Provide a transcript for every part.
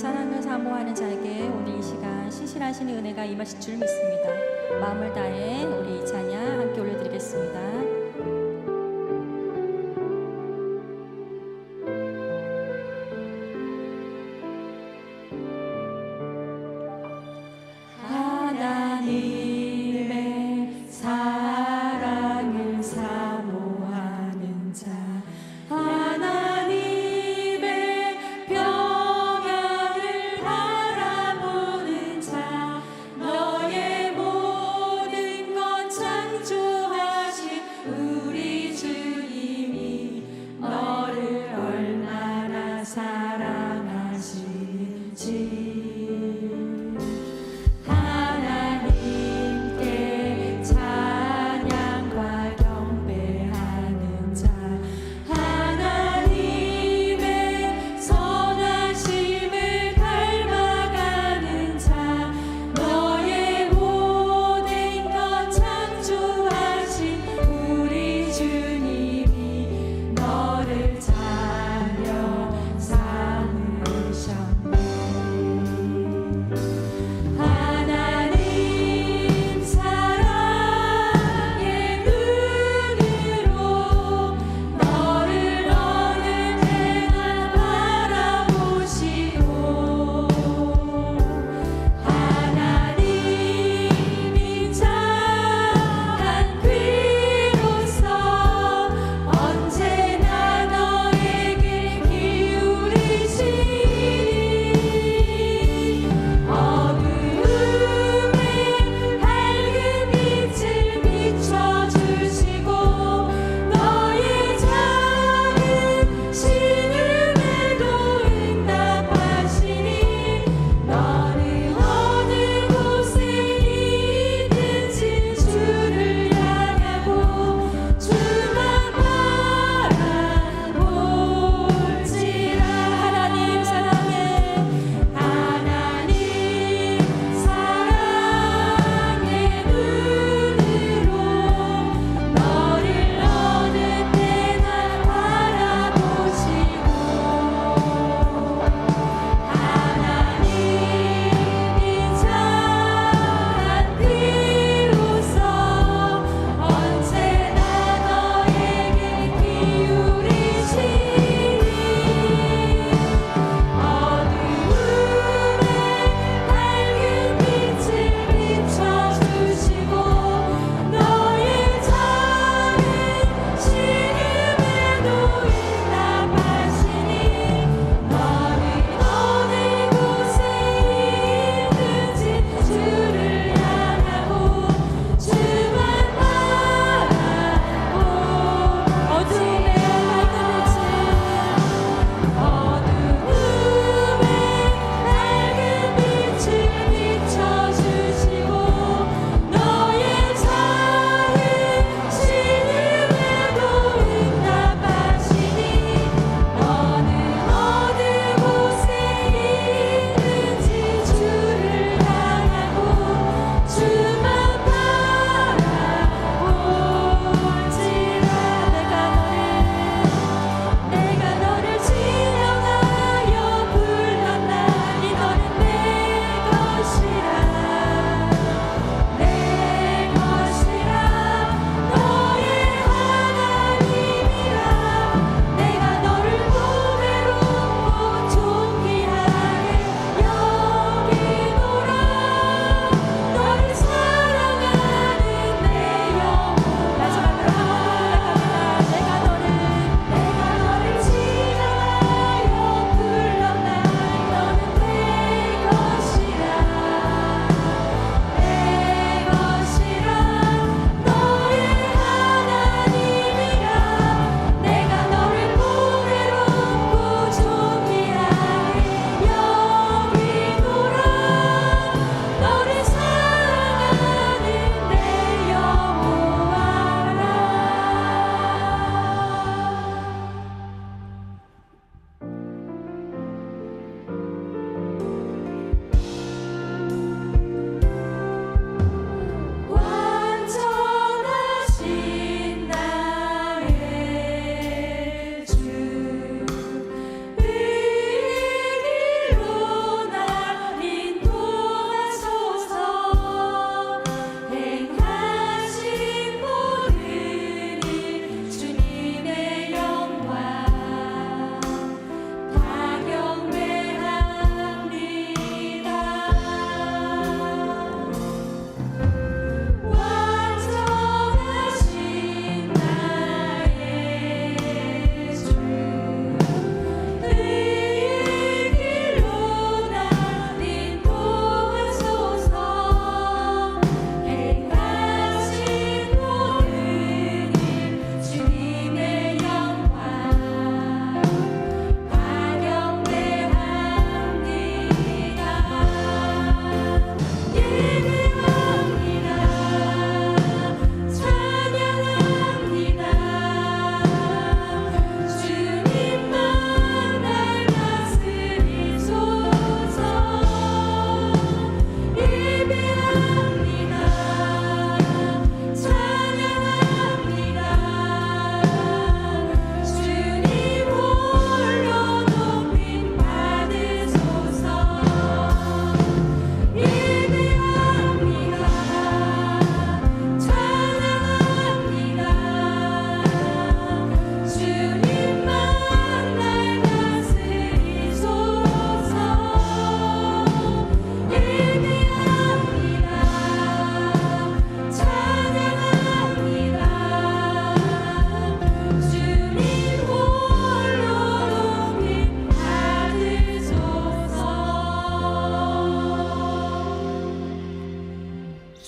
사랑을 사모하는 자에게 오늘 이 시간 신실하신 은혜가 임하실 줄 믿습니다. 마음을 다해 우리 이 찬양 함께 올려드리겠습니다. 하나님의 사랑을 사모하는 자, 하나님의 평안을 바라보는 자, 너의 모든 것 창조하신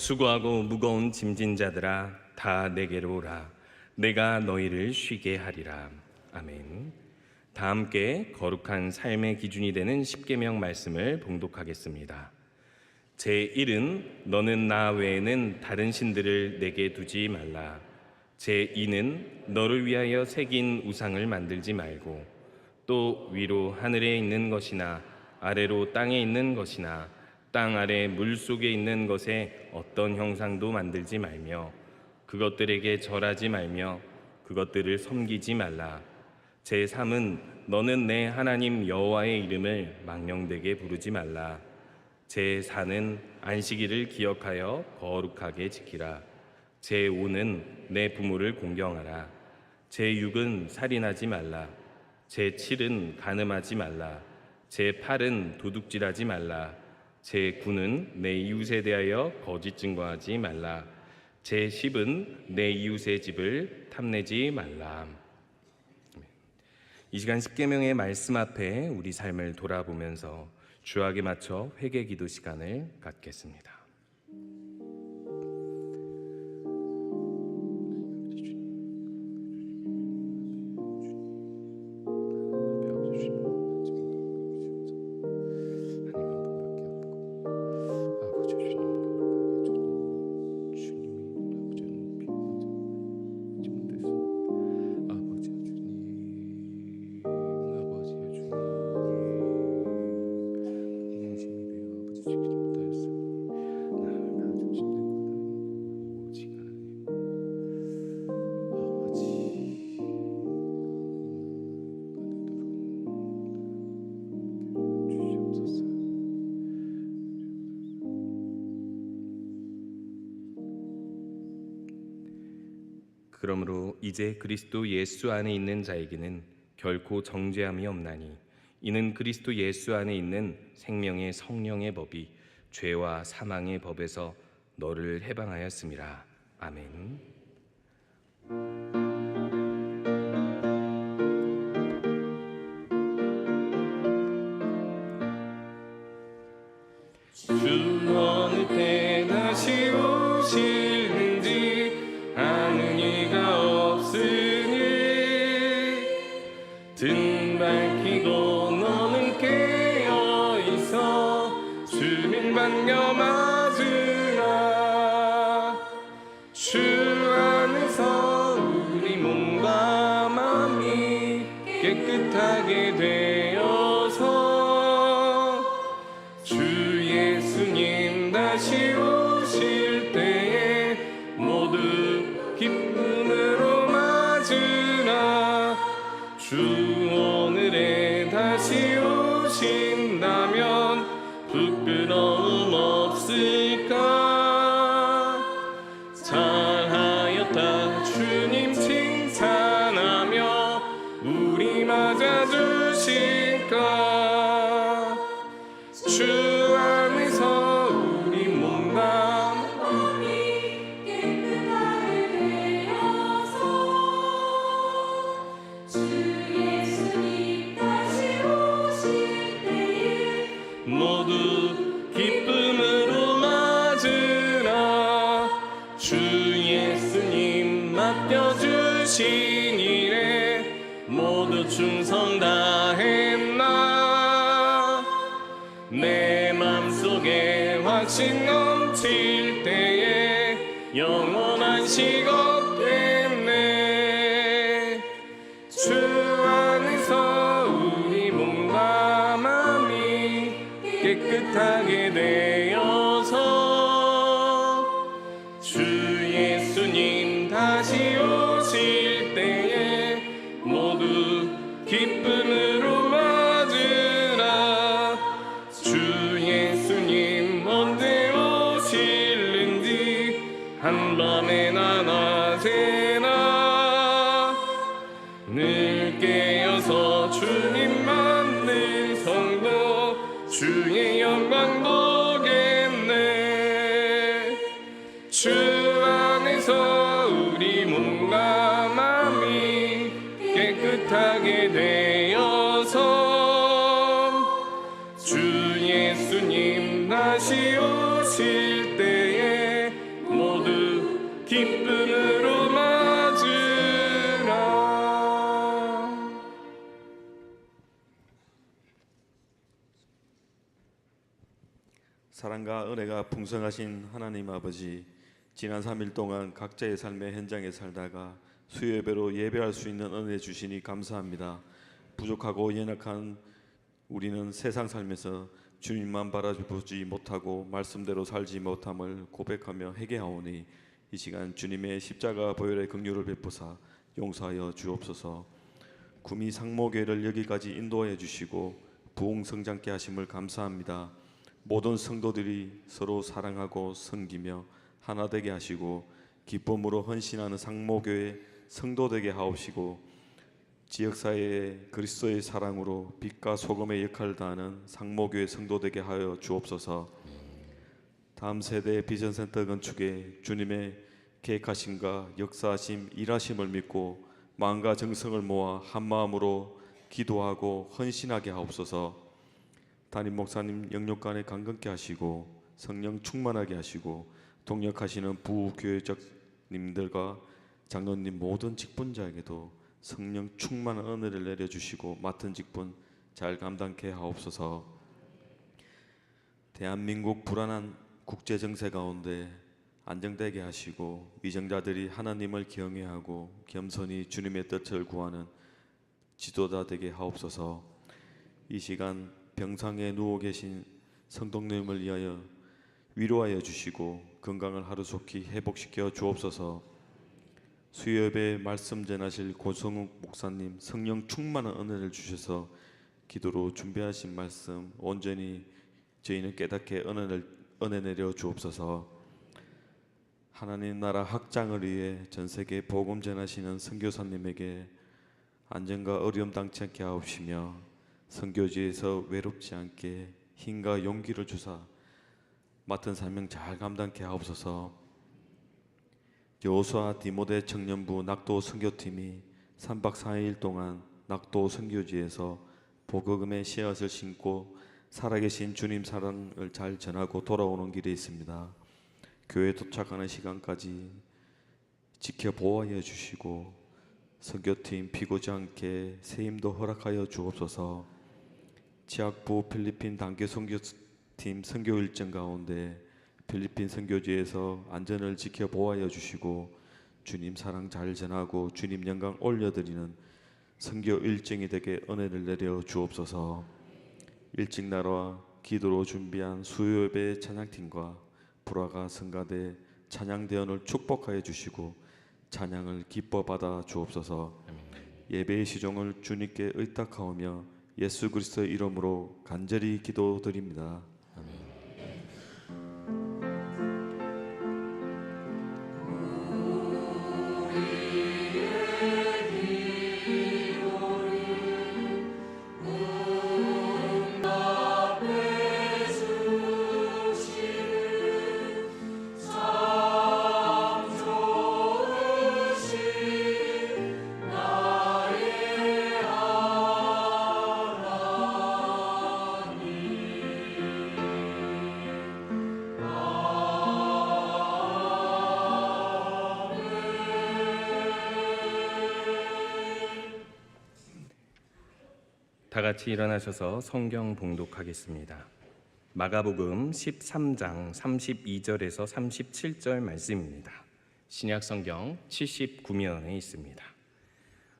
수고하고 무거운 짐진 자들아 다 내게로 오라. 내가 너희를 쉬게 하리라. 아멘. 다 함께 거룩한 삶의 기준이 되는 십계명 말씀을 봉독하겠습니다. 제1은 너는 나 외에는 다른 신들을 내게 두지 말라. 제2는 너를 위하여 새긴 우상을 만들지 말고 또 위로 하늘에 있는 것이나 아래로 땅에 있는 것이나 땅 아래 물 속에 있는 것에 어떤 형상도 만들지 말며 그것들에게 절하지 말며 그것들을 섬기지 말라. 제3은 너는 내 하나님 여호와의 이름을 망령되게 부르지 말라. 제4는 안식일을 기억하여 거룩하게 지키라. 제5는 내 부모를 공경하라. 제6은 살인하지 말라. 제7은 간음하지 말라. 제8은 도둑질하지 말라. 제9는 내 이웃에 대하여 거짓 증거하지 말라. 제10은 내 이웃의 집을 탐내지 말라. 이 시간 십계명의 말씀 앞에 우리 삶을 돌아보면서 주악에 맞춰 회개 기도 시간을 갖겠습니다. 그러므로 이제 그리스도 예수 안에 있는 자에게는 결코 정죄함이 없나니 이는 그리스도 예수 안에 있는 생명의 성령의 법이 죄와 사망의 법에서 너를 해방하였음이라. 아멘. 주 어느 때 다시 오실는지 아는 이가 없으니 등 밝히고 너는 깨어있어 주님 반겨 맞으라. 주 안에서 우리 몸과 마음이 깨끗하게 되어서 주 예수님 다시 오실 때에 모두 기쁨으로 맞으라. 주 오늘에 다시 오신다면 부끄러움 없을까. 잘하였다 주님 칭찬하며 우리 맞아주실까. 주 안에서 우리 몸과 마음이 깨끗하게 되어서 주 예수님 다시 오실 때에 모두 기쁨으로 맞으라. 주 예수님 맡겨주신 일에 모두 충성 다했나. 내 맘속에 확신 넘칠 때에 영원한 식 없겠네. 주 안에서 우리 몸과 마음이 깨끗하게 되어서 주 예수님 다시 오실 때에 모두 기쁨으로 맞으라. 주 예수님 언제 오실는지 한밤에나 낮에나 늘 깨어서 주님 만든 성도 주의 영광 보겠네. 주 안에서 우리 몸과 마음이 깨끗하게 되어서 주 예수님 다시 오실 때에 사랑과 은혜가 풍성하신 하나님 아버지, 지난 3일 동안 각자의 삶의 현장에 살다가 수요예배로 예배할 수 있는 은혜 주시니 감사합니다. 부족하고 연약한 우리는 세상 살면서 주님만 바라보지 못하고 말씀대로 살지 못함을 고백하며 회개하오니 이 시간 주님의 십자가 보혈의 긍휼을 베푸사 용서하여 주옵소서. 구미 상모교회를 여기까지 인도하여 주시고 부흥 성장케 하심을 감사합니다. 모든 성도들이 서로 사랑하고 섬기며 하나 되게 하시고 기쁨으로 헌신하는 상모교회 성도 되게 하옵시고 지역사회에 그리스도의 사랑으로 빛과 소금의 역할을 다하는 상모교회 성도 되게 하여 주옵소서. 다음 세대 비전센터 건축에 주님의 계획하심과 역사하심, 일하심을 믿고 마음과 정성을 모아 한마음으로 기도하고 헌신하게 하옵소서. 담임 목사님 영육간에 강건케 하시고 성령 충만하게 하시고 동역하시는 부교회적님들과 장로님 모든 직분자에게도 성령 충만한 은혜를 내려주시고 맡은 직분 잘 감당케 하옵소서. 대한민국 불안한 국제 정세 가운데 안정되게 하시고 위정자들이 하나님을 경외하고 겸손히 주님의 뜻을 구하는 지도자 되게 하옵소서. 이 시간 병상에 누워 계신 성도님을 위하여 위로하여 주시고 건강을 하루속히 회복시켜 주옵소서. 수요예배 말씀 전하실 고성욱 목사님 성령 충만한 은혜를 주셔서 기도로 준비하신 말씀 온전히 저희는 깨닫게 은혜 내려 주옵소서. 하나님 나라 확장을 위해 전 세계 복음 전하시는 선교사님에게 안전과 어려움 당치 않게 하옵시며 선교지에서 외롭지 않게 힘과 용기를 주사 맡은 사명 잘 감당케 하옵소서. 여호수아 디모데 청년부 낙도 선교팀이 3박 4일 동안 낙도 선교지에서 복음의 씨앗을 심고 살아계신 주님 사랑을 잘 전하고 돌아오는 길에 있습니다. 교회 도착하는 시간까지 지켜 보호하여 주시고 선교팀 피고지 않게 세임도 허락하여 주옵소서. 지학부 필리핀 단계 선교팀 선교 일정 가운데 필리핀 선교지에서 안전을 지켜 보호하여 주시고 주님 사랑 잘 전하고 주님 영광 올려드리는 선교 일정이 되게 은혜를 내려 주옵소서. 일찍 나와 기도로 준비한 수요예배 찬양팀과 불화가 성가대 찬양대원을 축복하여 주시고 찬양을 기뻐 받아 주옵소서. 예배의 시종을 주님께 의탁하오며 예수 그리스도의 이름으로 간절히 기도드립니다. 다 같이 일어나셔서 성경 봉독하겠습니다. 마가복음 13장 32절에서 37절 말씀입니다. 신약 성경 79면에 있습니다.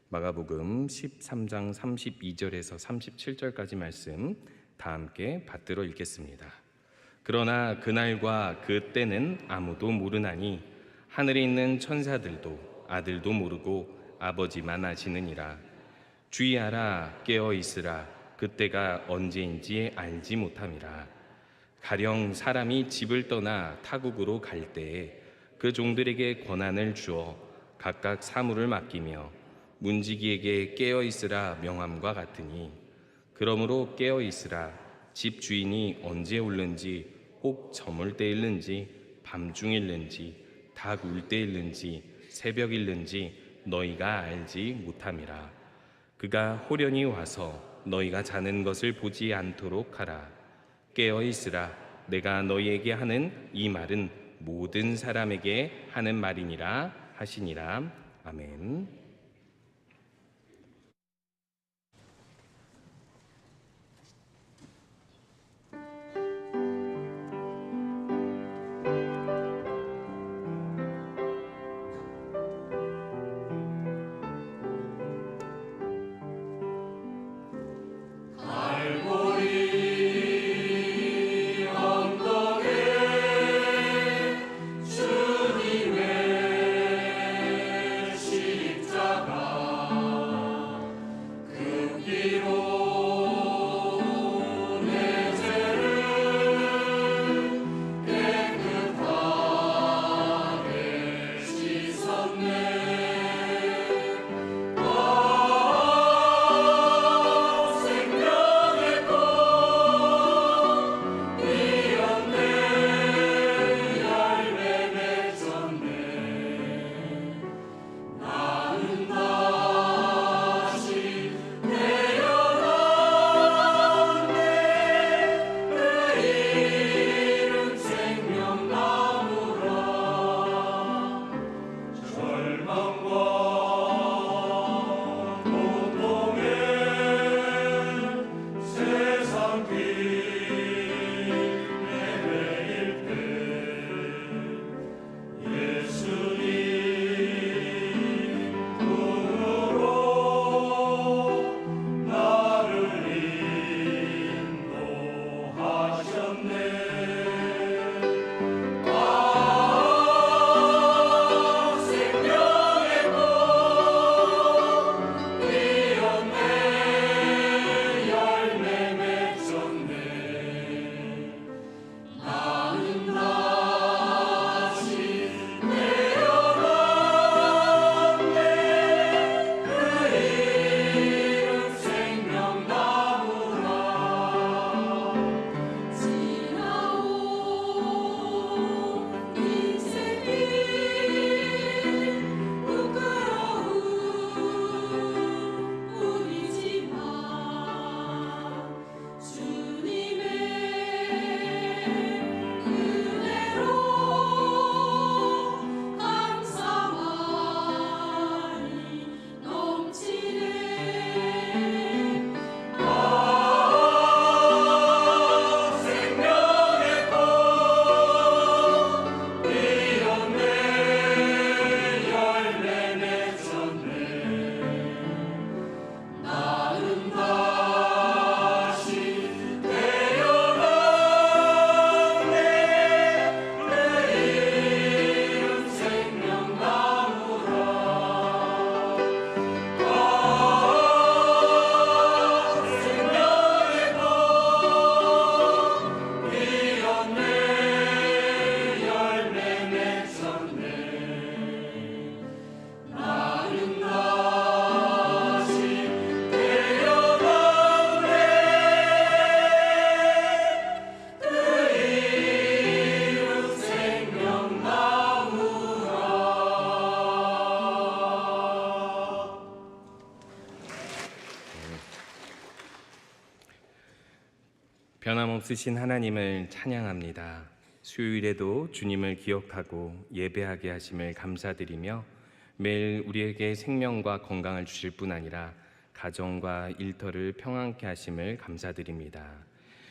마가복음 13장 32절에서 37절까지 말씀 다 함께 받들어 읽겠습니다. 그러나 그날과 그 때는 아무도 모르나니 하늘에 있는 천사들도 아들도 모르고 아버지만 아시느니라. 주의하라, 깨어 있으라. 그때가 언제인지 알지 못함이라. 가령 사람이 집을 떠나 타국으로 갈 때에 그 종들에게 권한을 주어 각각 사물을 맡기며 문지기에게 깨어 있으라 명함과 같으니, 그러므로 깨어 있으라. 집 주인이 언제 올는지, 혹 저물 때일는지 밤중일는지 닭 울 때일는지 새벽일는지 너희가 알지 못함이라. 그가 호련히 와서 너희가 자는 것을 보지 않도록 하라. 깨어 있으라. 내가 너희에게 하는 이 말은 모든 사람에게 하는 말이니라 하시니라. 아멘. 변함없으신 하나님을 찬양합니다. 수요일에도 주님을 기억하고 예배하게 하심을 감사드리며 매일 우리에게 생명과 건강을 주실 뿐 아니라 가정과 일터를 평안케 하심을 감사드립니다.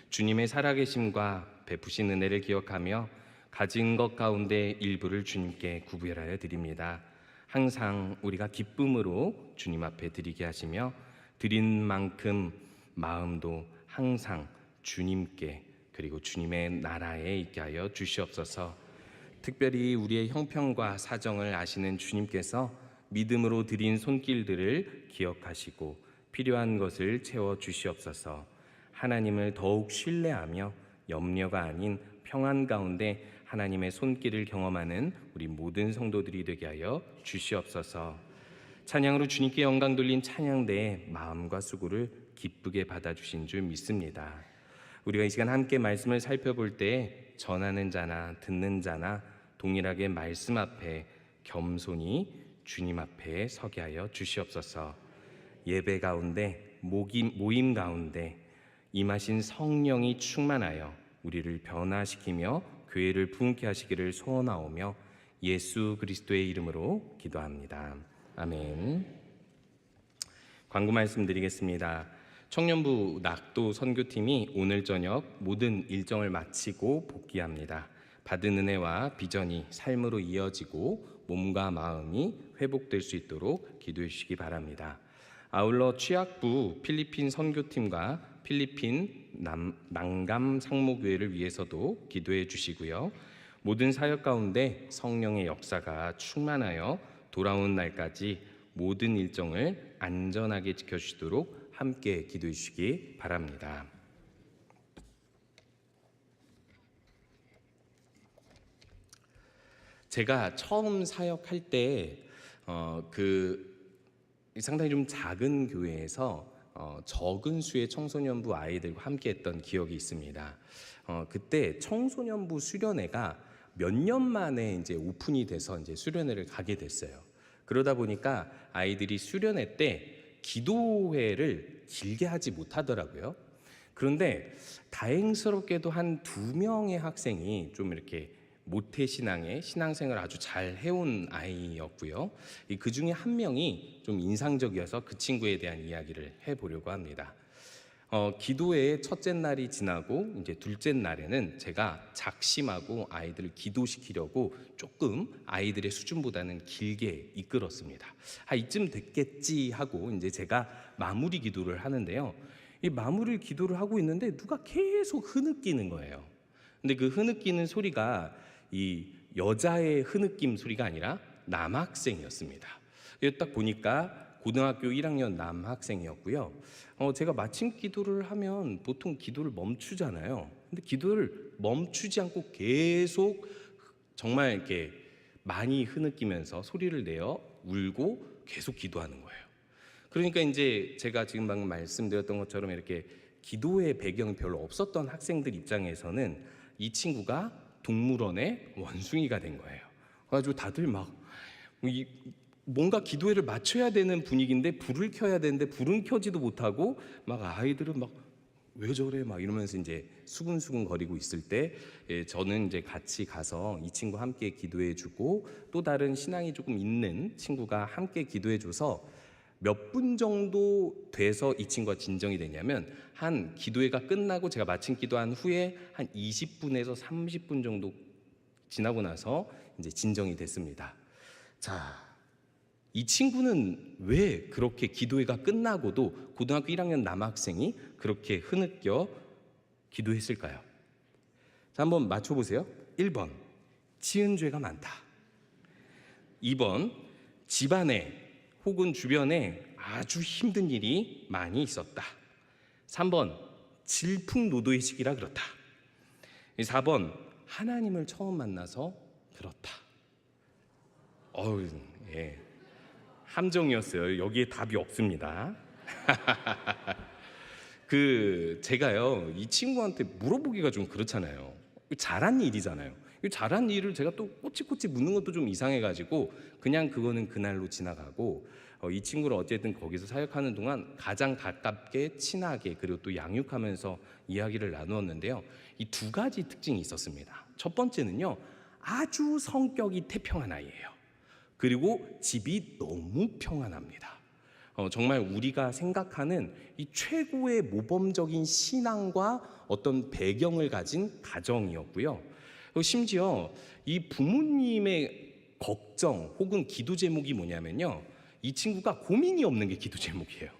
주님의 살아계심과 베푸신 은혜를 기억하며 가진 것 가운데 일부를 주님께 구별하여 드립니다. 항상 우리가 기쁨으로 주님 앞에 드리게 하시며 드린 만큼 마음도 항상 주님께 그리고 주님의 나라에 있게 하여 주시옵소서. 특별히 우리의 형편과 사정을 아시는 주님께서 믿음으로 드린 손길들을 기억하시고 필요한 것을 채워 주시옵소서. 하나님을 더욱 신뢰하며 염려가 아닌 평안 가운데 하나님의 손길을 경험하는 우리 모든 성도들이 되게 하여 주시옵소서. 찬양으로 주님께 영광 돌린 찬양대의 마음과 수고를 기쁘게 받아주신 줄 믿습니다. 우리가 이 시간 함께 말씀을 살펴볼 때 전하는 자나 듣는 자나 동일하게 말씀 앞에 겸손히 주님 앞에 서게 하여 주시옵소서. 예배 가운데 모임 가운데 임하신 성령이 충만하여 우리를 변화시키며 교회를 부흥케 하시기를 소원하오며 예수 그리스도의 이름으로 기도합니다. 아멘. 광고 말씀드리겠습니다. 청년부 낙도 선교팀이 오늘 저녁 모든 일정을 마치고 복귀합니다. 받은 은혜와 비전이 삶으로 이어지고 몸과 마음이 회복될 수 있도록 기도해 주시기 바랍니다. 아울러 취약부 필리핀 선교팀과 필리핀 난감 상무교회를 위해서도 기도해 주시고요. 모든 사역 가운데 성령의 역사가 충만하여 돌아오는 날까지 모든 일정을 안전하게 지켜주시도록 함께 기도해 주시기 바랍니다. 제가 처음 사역할 때 상당히 좀 작은 교회에서 적은 수의 청소년부 아이들과 함께했던 기억이 있습니다. 그때 청소년부 수련회가 몇 년 만에 이제 오픈이 돼서 이제 수련회를 가게 됐어요. 그러다 보니까 아이들이 수련회 때 기도회를 길게 하지 못하더라고요. 그런데 다행스럽게도 한 2명의 학생이 좀 이렇게 모태신앙의 신앙생활을 아주 잘 해온 아이였고요. 그 중에 한 명이 좀 인상적이어서 그 친구에 대한 이야기를 해보려고 합니다. 기도회의 첫째 날이 지나고 이제 둘째 날에는 제가 작심하고 아이들을 기도시키려고 조금 아이들의 수준보다는 길게 이끌었습니다. 이쯤 됐겠지 하고 이제 제가 마무리 기도를 하는데요. 이 마무리 기도를 하고 있는데 누가 계속 흐느끼는 거예요. 근데 그 흐느끼는 소리가 이 여자의 흐느낌 소리가 아니라 남학생이었습니다. 딱 보니까 고등학교 1학년 남학생이었고요. 제가 마침 기도를 하면 보통 기도를 멈추잖아요. 근데 기도를 멈추지 않고 계속 정말 이렇게 많이 흐느끼면서 소리를 내어 울고 계속 기도하는 거예요. 그러니까 이제 제가 지금 방금 말씀드렸던 것처럼 이렇게 기도의 배경이 별로 없었던 학생들 입장에서는 이 친구가 동물원의 원숭이가 된 거예요. 그래가지고 다들 막 뭔가 기도회를 마쳐야 되는 분위기인데 불을 켜야 되는데 불은 켜지도 못하고 막 아이들은 막 왜 저래 막 이러면서 이제 수근수근 거리고 있을 때 저는 이제 같이 가서 이 친구 함께 기도해주고 또 다른 신앙이 조금 있는 친구가 함께 기도해줘서 몇 분 정도 돼서 이 친구가 진정이 되냐면 한 기도회가 끝나고 제가 마침 기도한 후에 한 20분에서 30분 정도 지나고 나서 이제 진정이 됐습니다. 자, 이 친구는 왜 그렇게 기도회가 끝나고도 고등학교 1학년 남학생이 그렇게 흐느껴 기도했을까요? 자, 한번 맞춰보세요. 1번, 지은 죄가 많다. 2번, 집안에 혹은 주변에 아주 힘든 일이 많이 있었다. 3번, 질풍노도의 시기라 그렇다. 4번, 하나님을 처음 만나서 그렇다. 예. 함정이었어요. 여기에 답이 없습니다. 제가요 이 친구한테 물어보기가 좀 그렇잖아요. 잘한 일이잖아요. 잘한 일을 제가 또 꼬치꼬치 묻는 것도 좀 이상해가지고 그냥 그거는 그날로 지나가고 이 친구를 어쨌든 거기서 사역하는 동안 가장 가깝게 친하게 그리고 또 양육하면서 이야기를 나누었는데요. 이 두 가지 특징이 있었습니다. 첫 번째는요, 아주 성격이 태평한 아이예요. 그리고 집이 너무 평안합니다. 정말 우리가 생각하는 이 최고의 모범적인 신앙과 어떤 배경을 가진 가정이었고요. 그리고 심지어 이 부모님의 걱정 혹은 기도 제목이 뭐냐면요, 이 친구가 고민이 없는 게 기도 제목이에요.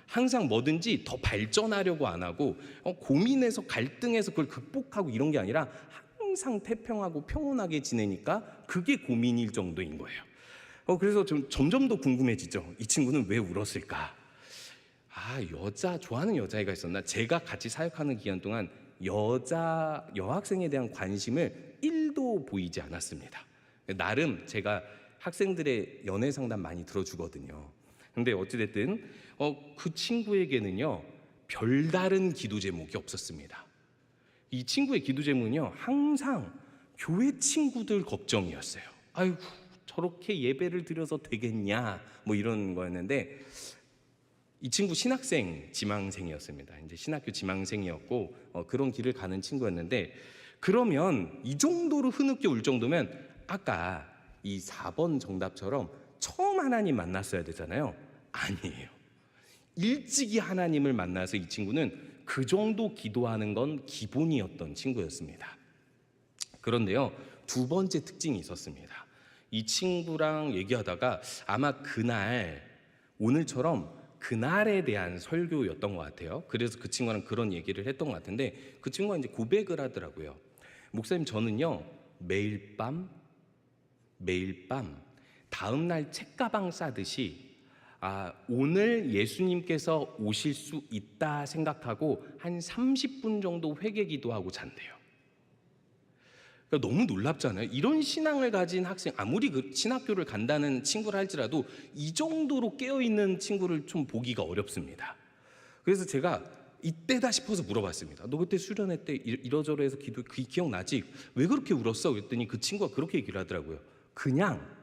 항상 뭐든지 더 발전하려고 안 하고 고민해서 갈등해서 그걸 극복하고 이런 게 아니라 항상 태평하고 평온하게 지내니까 그게 고민일 정도인 거예요. 그래서 좀 점점 더 궁금해지죠. 이 친구는 왜 울었을까? 좋아하는 여자애가 있었나? 제가 같이 사역하는 기간 동안 여학생에 대한 관심을 1도 보이지 않았습니다. 나름 제가 학생들의 연애 상담 많이 들어주거든요. 근데 어찌됐든 그 친구에게는요, 별다른 기도 제목이 없었습니다. 이 친구의 기도 제목은요, 항상 교회 친구들 걱정이었어요. 아이고, 저렇게 예배를 드려서 되겠냐, 뭐 이런 거였는데, 이 친구 신학생 지망생이었습니다. 이제 신학교 지망생이었고 그런 길을 가는 친구였는데, 그러면 이 정도로 흐느껴 울 정도면 아까 이 4번 정답처럼 처음 하나님 만났어야 되잖아요. 아니에요. 일찍이 하나님을 만나서 이 친구는 그 정도 기도하는 건 기본이었던 친구였습니다. 그런데요, 두 번째 특징이 있었습니다. 이 친구랑 얘기하다가 아마 그날, 오늘처럼 그날에 대한 설교였던 것 같아요. 그래서 그 친구랑 그런 얘기를 했던 것 같은데, 그 친구가 이제 고백을 하더라고요. 목사님, 저는요 매일 밤 다음날 책가방 싸듯이 오늘 예수님께서 오실 수 있다 생각하고 한 30분 정도 회개 기도하고 잔대요. 그러니까 너무 놀랍잖아요. 이런 신앙을 가진 학생, 아무리 그 신학교를 간다는 친구를 할지라도 이 정도로 깨어있는 친구를 좀 보기가 어렵습니다. 그래서 제가 이때다 싶어서 물어봤습니다. 너 그때 수련회 때 이러저러해서 기도 기억나지? 왜 그렇게 울었어? 그랬더니 그 친구가 그렇게 얘기를 하더라고요. 그냥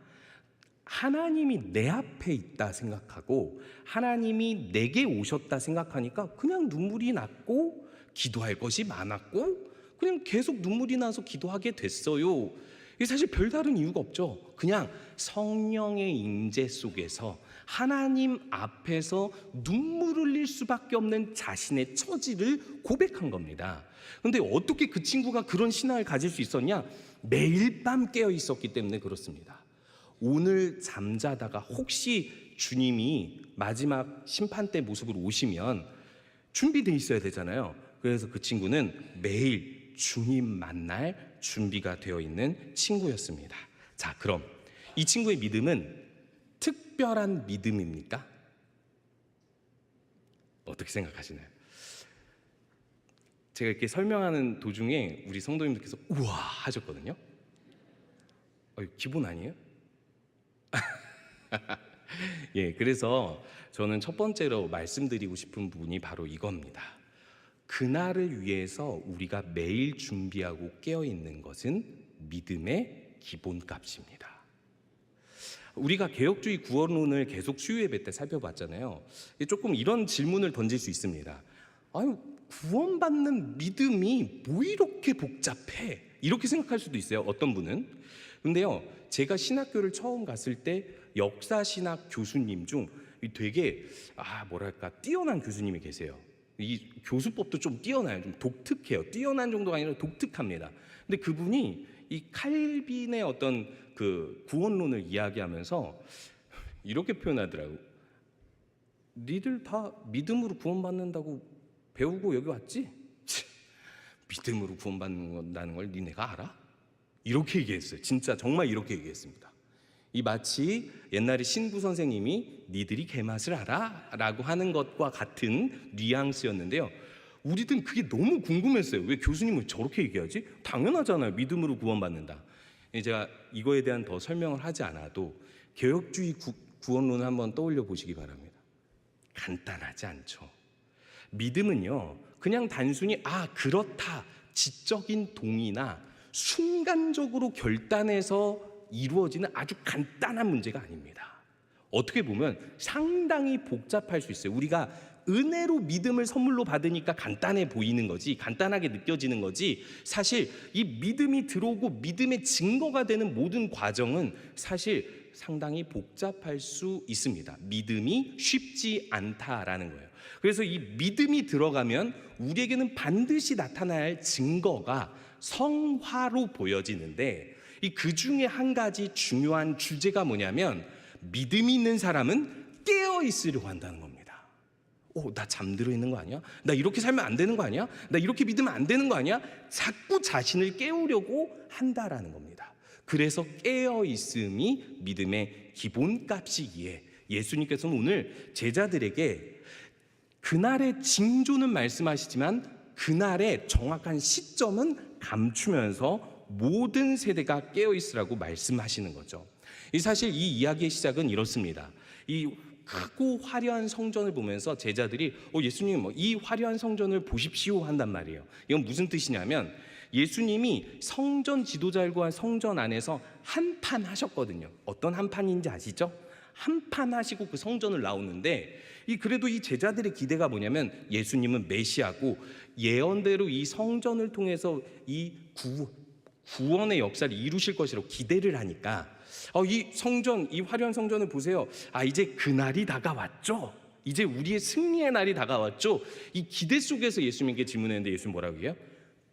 하나님이 내 앞에 있다 생각하고 하나님이 내게 오셨다 생각하니까 그냥 눈물이 났고 기도할 것이 많았고 그냥 계속 눈물이 나서 기도하게 됐어요. 이게 사실 별다른 이유가 없죠. 그냥 성령의 임재 속에서 하나님 앞에서 눈물 흘릴 수밖에 없는 자신의 처지를 고백한 겁니다. 그런데 어떻게 그 친구가 그런 신앙을 가질 수 있었냐? 매일 밤 깨어 있었기 때문에 그렇습니다. 오늘 잠자다가 혹시 주님이 마지막 심판 때 모습으로 오시면 준비되어 있어야 되잖아요. 그래서 그 친구는 매일 주님 만날 준비가 되어 있는 친구였습니다. 자, 그럼 이 친구의 믿음은 특별한 믿음입니까? 어떻게 생각하시나요? 제가 이렇게 설명하는 도중에 우리 성도님들께서 우와 하셨거든요. 기본 아니에요? 예, 그래서 저는 첫 번째로 말씀드리고 싶은 부분이 바로 이겁니다. 그날을 위해서 우리가 매일 준비하고 깨어있는 것은 믿음의 기본값입니다. 우리가 개혁주의 구원론을 계속 수요예배 때 살펴봤잖아요. 조금 이런 질문을 던질 수 있습니다. 구원받는 믿음이 뭐 이렇게 복잡해? 이렇게 생각할 수도 있어요. 어떤 분은. 근데요, 제가 신학교를 처음 갔을 때 역사신학 교수님 중 되게 뛰어난 교수님이 계세요. 이 교수법도 좀 뛰어나요. 좀 독특해요. 뛰어난 정도가 아니라 독특합니다. 근데 그분이 이 칼빈의 어떤 그 구원론을 이야기하면서 이렇게 표현하더라고요. 니들 다 믿음으로 구원받는다고 배우고 여기 왔지? 믿음으로 구원받는다는 걸 니네가 알아? 이렇게 얘기했어요. 진짜 정말 이렇게 얘기했습니다. 이 마치 옛날에 신구 선생님이 니들이 개맛을 알아? 라고 하는 것과 같은 뉘앙스였는데요. 우리들은 그게 너무 궁금했어요. 왜 교수님은 저렇게 얘기하지? 당연하잖아요. 믿음으로 구원받는다. 제가 이거에 대한 더 설명을 하지 않아도 개혁주의 구원론을 한번 떠올려 보시기 바랍니다. 간단하지 않죠. 믿음은요, 그냥 단순히 그렇다 지적인 동의나 순간적으로 결단해서 이루어지는 아주 간단한 문제가 아닙니다. 어떻게 보면 상당히 복잡할 수 있어요. 우리가 은혜로 믿음을 선물로 받으니까 간단해 보이는 거지, 간단하게 느껴지는 거지, 사실 이 믿음이 들어오고 믿음의 증거가 되는 모든 과정은 사실 상당히 복잡할 수 있습니다. 믿음이 쉽지 않다라는 거예요. 그래서 이 믿음이 들어가면 우리에게는 반드시 나타나야 할 증거가 성화로 보여지는데, 그 중에 한 가지 중요한 주제가 뭐냐면, 믿음이 있는 사람은 깨어 있으려고 한다는 겁니다. 나 잠들어 있는 거 아니야? 나 이렇게 살면 안 되는 거 아니야? 나 이렇게 믿으면 안 되는 거 아니야? 자꾸 자신을 깨우려고 한다라는 겁니다. 그래서 깨어 있음이 믿음의 기본값이기에 예수님께서는 오늘 제자들에게 그날의 징조는 말씀하시지만 그날의 정확한 시점은 감추면서 모든 세대가 깨어 있으라고 말씀하시는 거죠. 사실 이 이야기의 시작은 이렇습니다. 이 크고 화려한 성전을 보면서 제자들이 예수님 이 화려한 성전을 보십시오 한단 말이에요. 이건 무슨 뜻이냐면 예수님이 성전 지도자들과 성전 안에서 한판 하셨거든요. 어떤 한판인지 아시죠? 한판 하시고 그 성전을 나오는데, 그래도 이 제자들의 기대가 뭐냐면 예수님은 메시아고 예언대로 이 성전을 통해서 이 구원의 역사를 이루실 것이라고 기대를 하니까 이 성전, 이 화려한 성전을 보세요. 이제 그날이 다가왔죠. 이제 우리의 승리의 날이 다가왔죠. 이 기대 속에서 예수님께 질문했는데 예수님 뭐라고 해요?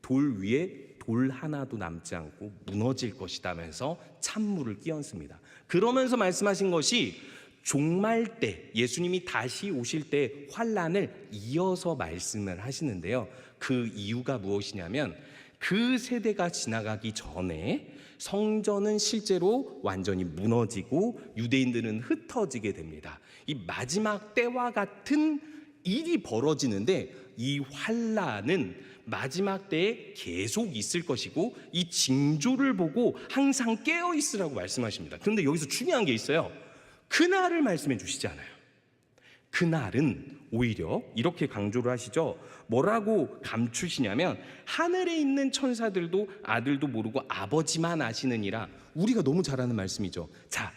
돌 위에 돌 하나도 남지 않고 무너질 것이다면서 찬물을 끼얹습니다. 그러면서 말씀하신 것이 종말 때, 예수님이 다시 오실 때 환난을 이어서 말씀을 하시는데요. 그 이유가 무엇이냐면 그 세대가 지나가기 전에 성전은 실제로 완전히 무너지고 유대인들은 흩어지게 됩니다. 이 마지막 때와 같은 일이 벌어지는데 이 환난은 마지막 때에 계속 있을 것이고 이 징조를 보고 항상 깨어 있으라고 말씀하십니다. 그런데 여기서 중요한 게 있어요. 그날을 말씀해 주시지 않아요. 그날은 오히려 이렇게 강조를 하시죠. 뭐라고 감추시냐면 하늘에 있는 천사들도 아들도 모르고 아버지만 아시느니라. 우리가 너무 잘 아는 말씀이죠. 자,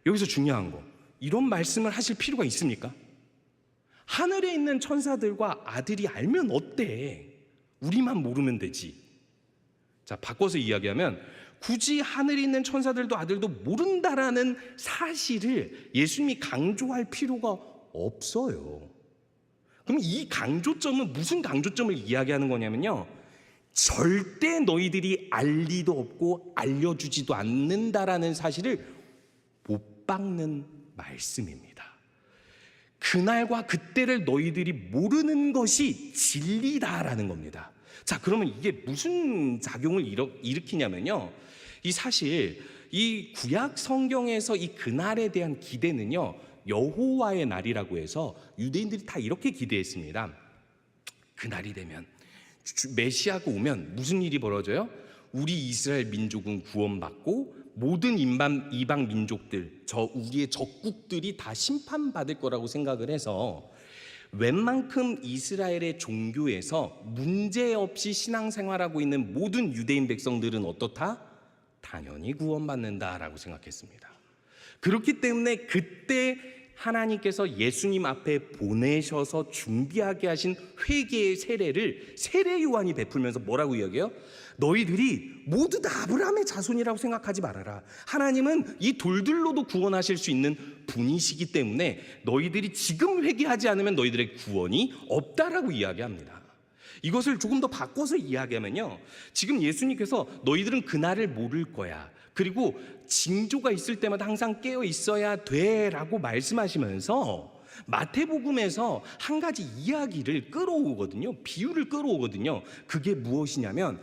여기서 중요한 거, 이런 말씀을 하실 필요가 있습니까? 하늘에 있는 천사들과 아들이 알면 어때? 우리만 모르면 되지. 자, 바꿔서 이야기하면 굳이 하늘에 있는 천사들도 아들도 모른다라는 사실을 예수님이 강조할 필요가 없어요. 그럼 이 강조점은 무슨 강조점을 이야기하는 거냐면요, 절대 너희들이 알 리도 없고 알려주지도 않는다라는 사실을 못 박는 말씀입니다. 그날과 그때를 너희들이 모르는 것이 진리다라는 겁니다. 자, 그러면 이게 무슨 작용을 일으키냐면요, 이 사실 이 구약 성경에서 이 그날에 대한 기대는요, 여호와의 날이라고 해서 유대인들이 다 이렇게 기대했습니다. 그날이 되면 메시아가 오면 무슨 일이 벌어져요? 우리 이스라엘 민족은 구원받고 모든 이방 민족들, 우리의 적국들이 다 심판받을 거라고 생각을 해서 웬만큼 이스라엘의 종교에서 문제없이 신앙생활하고 있는 모든 유대인 백성들은 어떻다? 당연히 구원받는다라고 생각했습니다. 그렇기 때문에 그때 하나님께서 예수님 앞에 보내셔서 준비하게 하신 회개의 세례를 세례 요한이 베풀면서 뭐라고 이야기해요? 너희들이 모두 다 아브라함의 자손이라고 생각하지 말아라. 하나님은 이 돌들로도 구원하실 수 있는 분이시기 때문에 너희들이 지금 회개하지 않으면 너희들의 구원이 없다라고 이야기합니다. 이것을 조금 더 바꿔서 이야기하면요, 지금 예수님께서 너희들은 그날을 모를 거야, 그리고 징조가 있을 때마다 항상 깨어 있어야 돼라고 말씀하시면서 마태복음에서 한 가지 이야기를 끌어오거든요. 비유를 끌어오거든요. 그게 무엇이냐면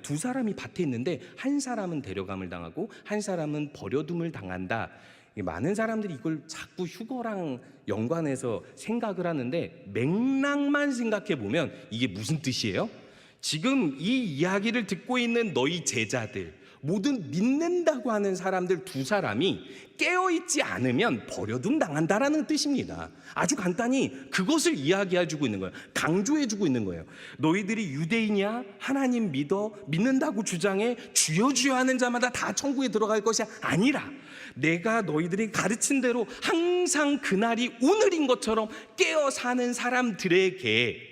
두 사람이 밭에 있는데 한 사람은 데려감을 당하고 한 사람은 버려둠을 당한다. 많은 사람들이 이걸 자꾸 휴거랑 연관해서 생각을 하는데 맥락만 생각해 보면 이게 무슨 뜻이에요? 지금 이 이야기를 듣고 있는 너희 제자들, 모든 믿는다고 하는 사람들 두 사람이 깨어있지 않으면 버려둠 당한다라는 뜻입니다. 아주 간단히 그것을 이야기해주고 있는 거예요. 강조해주고 있는 거예요. 너희들이 유대인이야? 하나님 믿는다고 주장해 주여 주여 하는 자마다 다 천국에 들어갈 것이 아니라 내가 너희들이 가르친 대로 항상 그날이 오늘인 것처럼 깨어 사는 사람들에게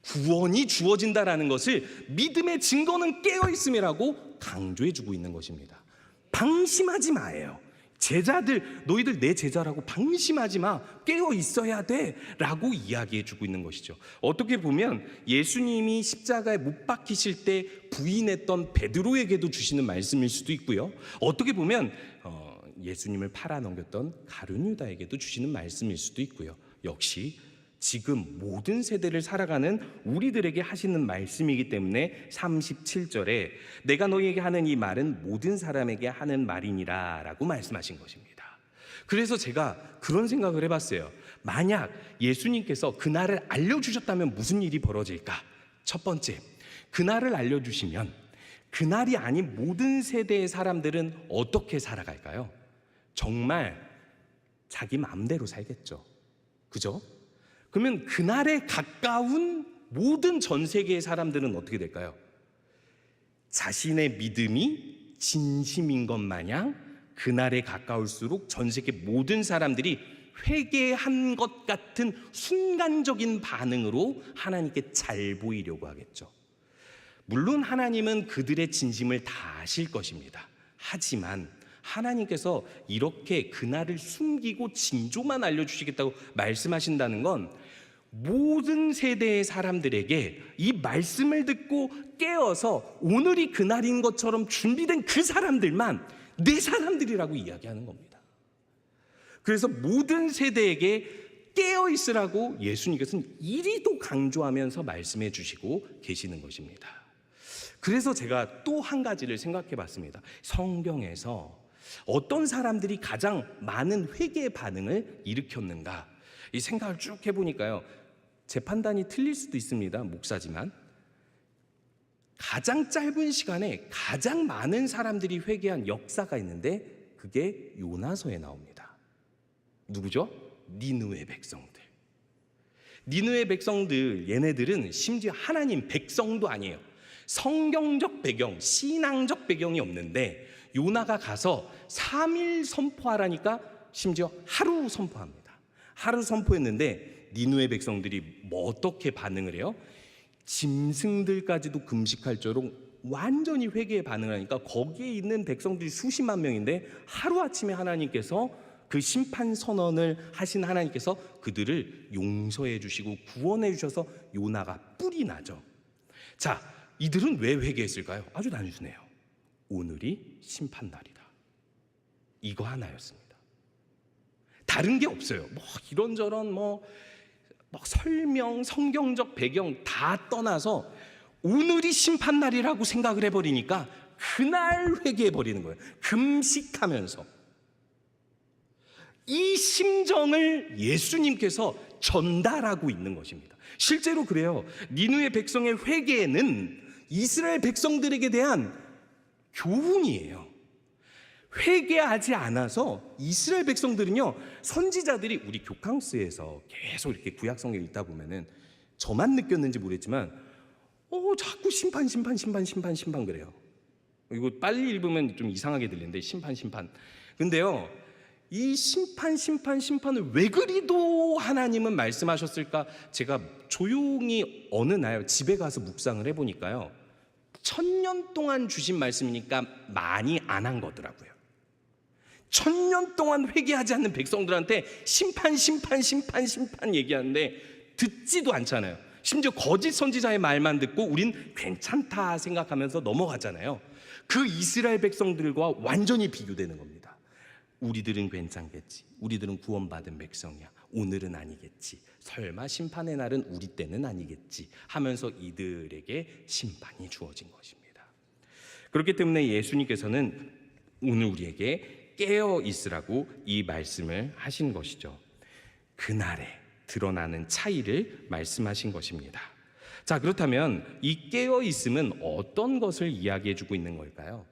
구원이 주어진다라는 것을 믿음의 증거는 깨어있음이라고 강조해주고 있는 것입니다. 방심하지 마예요. 제자들, 너희들 내 제자라고 방심하지 마. 깨어있어야 돼 라고 이야기해주고 있는 것이죠. 어떻게 보면 예수님이 십자가에 못 박히실 때 부인했던 베드로에게도 주시는 말씀일 수도 있고요. 어떻게 보면 예수님을 팔아넘겼던 가룟 유다에게도 주시는 말씀일 수도 있고요. 역시 지금 모든 세대를 살아가는 우리들에게 하시는 말씀이기 때문에 37절에 내가 너희에게 하는 이 말은 모든 사람에게 하는 말이니라 라고 말씀하신 것입니다. 그래서 제가 그런 생각을 해봤어요. 만약 예수님께서 그날을 알려주셨다면 무슨 일이 벌어질까? 첫 번째, 그날을 알려주시면 그날이 아닌 모든 세대의 사람들은 어떻게 살아갈까요? 정말 자기 마음대로 살겠죠. 그죠? 그러면 그날에 가까운 모든 전 세계의 사람들은 어떻게 될까요? 자신의 믿음이 진심인 것 마냥 그날에 가까울수록 전 세계 모든 사람들이 회개한 것 같은 순간적인 반응으로 하나님께 잘 보이려고 하겠죠. 물론 하나님은 그들의 진심을 다 아실 것입니다. 하지만 하나님께서 이렇게 그날을 숨기고 징조만 알려주시겠다고 말씀하신다는 건 모든 세대의 사람들에게 이 말씀을 듣고 깨어서 오늘이 그날인 것처럼 준비된 그 사람들만 내 사람들이라고 이야기하는 겁니다. 그래서 모든 세대에게 깨어있으라고 예수님께서는 이리도 강조하면서 말씀해 주시고 계시는 것입니다. 그래서 제가 또 한 가지를 생각해 봤습니다. 성경에서 어떤 사람들이 가장 많은 회개의 반응을 일으켰는가? 이 생각을 쭉 해보니까요, 제 판단이 틀릴 수도 있습니다. 목사지만 가장 짧은 시간에 가장 많은 사람들이 회개한 역사가 있는데 그게 요나서에 나옵니다. 누구죠? 니느웨 백성들. 니느웨 백성들, 얘네들은 심지어 하나님 백성도 아니에요. 성경적 배경, 신앙적 배경이 없는데 요나가 가서 3일 선포하라니까 심지어 하루 선포합니다. 하루 선포했는데 니느웨 백성들이 뭐 어떻게 반응을 해요? 짐승들까지도 금식할 정도로 완전히 회개에 반응하니까 거기에 있는 백성들이 수십만 명인데 하루아침에 하나님께서 그 심판 선언을 하신 하나님께서 그들을 용서해 주시고 구원해 주셔서 요나가 뿔이 나죠. 자, 이들은 왜 회개했을까요? 아주 단순해요. 오늘이 심판날이다. 이거 하나였습니다. 다른 게 없어요. 뭐 이런저런 설명, 성경적 배경 다 떠나서 오늘이 심판날이라고 생각을 해버리니까 그날 회개해버리는 거예요. 금식하면서. 이 심정을 예수님께서 전달하고 있는 것입니다. 실제로 그래요. 니느웨 백성의 회개는 이스라엘 백성들에게 대한 교훈이에요. 회개하지 않아서 이스라엘 백성들은요, 선지자들이 우리 교캉스에서 계속 이렇게 구약 성경 읽다 보면은 저만 느꼈는지 모르겠지만 자꾸 심판 그래요. 이거 빨리 읽으면 좀 이상하게 들리는데 심판. 근데요, 이 심판을 왜 그리도 하나님은 말씀하셨을까? 제가 조용히 어느 날 집에 가서 묵상을 해보니까요, 1000년 동안 주신 말씀이니까 많이 안 한 거더라고요. 1000년 동안 회개하지 않는 백성들한테 심판 얘기하는데 듣지도 않잖아요. 심지어 거짓 선지자의 말만 듣고 우린 괜찮다 생각하면서 넘어가잖아요. 그 이스라엘 백성들과 완전히 비교되는 겁니다. 우리들은 괜찮겠지. 우리들은 구원받은 백성이야. 오늘은 아니겠지. 설마 심판의 날은 우리 때는 아니겠지 하면서 이들에게 심판이 주어진 것입니다. 그렇기 때문에 예수님께서는 오늘 우리에게 깨어 있으라고 이 말씀을 하신 것이죠. 그날에 드러나는 차이를 말씀하신 것입니다. 자, 그렇다면 이 깨어 있음은 어떤 것을 이야기해 주고 있는 걸까요?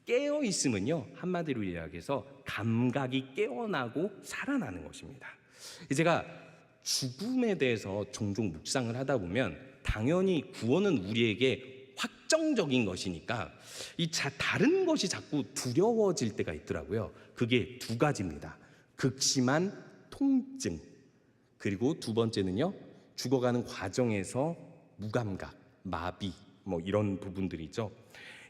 깨어 있음은요, 한마디로 이야기해서 감각이 깨어나고 살아나는 것입니다. 제가 죽음에 대해서 종종 묵상을 하다 보면 당연히 구원은 우리에게 확정적인 것이니까 다른 것이 자꾸 두려워질 때가 있더라고요. 그게 두 가지입니다. 극심한 통증, 그리고 두 번째는요, 죽어가는 과정에서 무감각, 마비, 이런 부분들이 있죠.